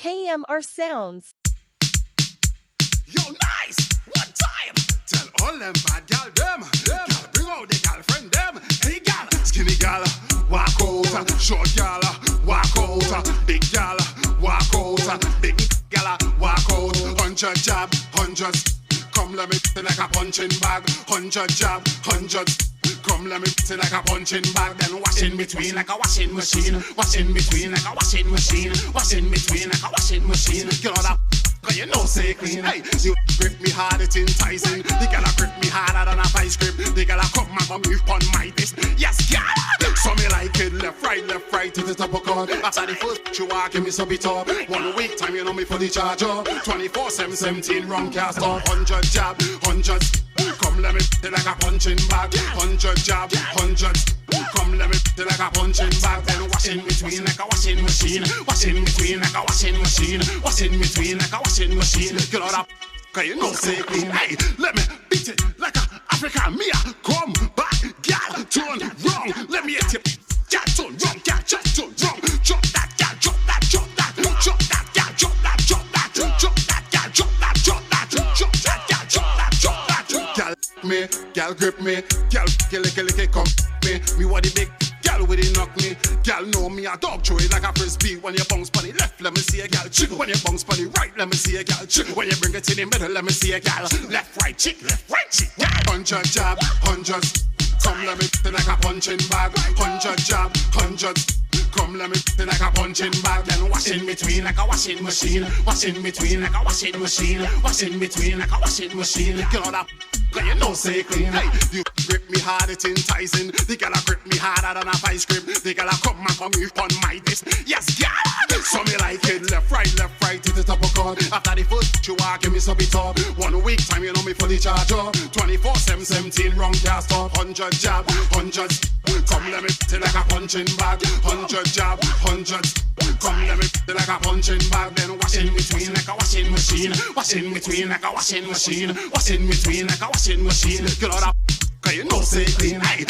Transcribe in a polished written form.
KMRSounds. Yo, nice! One time! Tell all them bad gal them. Gal, bring out the gal friend them. Hey gal, skinny gal, walk out. Short gal, walk out. Big gal, walk out. Big gal, walk out. 100 jab, 100. Come let me like a punching bag. 100 jab, 100. Come let me sit like a punching bag. Then wash in between like a washing machine. Wash in between like a washing machine. Wash in between like a washing machine. Get all that, cause you know say clean. Hey, you grip me hard, it's enticing. The girl grip me harder than a vice grip. The girl come and move on my this. Yes, girl. So me like it left, right to the top of God. After the first you are, give me some bit up. 1 week time, you know me for the charger. 24/7, 17 wrong cast off. 100 jab, 100. Come let me sit like a punching bag. 100 jab, 100. Come let me sit like a punching bag. Then wash in between like a washing machine. Wash in between like a washing machine. Wash in between like a washing machine. Get all that, cause you know say clean. Hey, let me beat it like a African Mia. Come back, gal, turn wrong. Let me hit it. Gal, turn wrong, gal, just turn wrong. Drop that, gal, drop that, drop that. Drop that, gal, drop that, drop that. Drop that, gal, drop that, drop that. Drop that, gal, drop that, drop that. Gal me, gal grip me, gal lick come me. Me what the big gal with it knock me. Gal know me a dog throw it like a frisbee. When you bounce on the left, let me see a gal chick. When you bounce on the right, let me see a gal chick. When you bring it in the middle, let me see a gal left, right chick, left, right chick. 100 jab, 100. Come let me sit like a punching bag. 100 jab, 100. Come let me sit like a punching bag. Then wash in between like a washing machine. Wash in between like a washing machine. Wash in between like a washing machine. Get all that, cause you know say clean. Hey, you grip me hard, it's enticing. The girl grip me harder than a vice grip. The girl come and move on my this. Yes, girl. So me like it left, right to the top of God. After the first you are, give me some bit up. 1 week time, you know me for the charger. 24/7, 17 wrong cast off. 100 jab, 100. Come let me sit like a punching bag. 100 jab, 100. Come let me sit like a punching bag. Then wash in between like a washing machine. Wash in between like a washing machine. Wash in between like a washing machine. Get all that, cause you know say clean. Hey,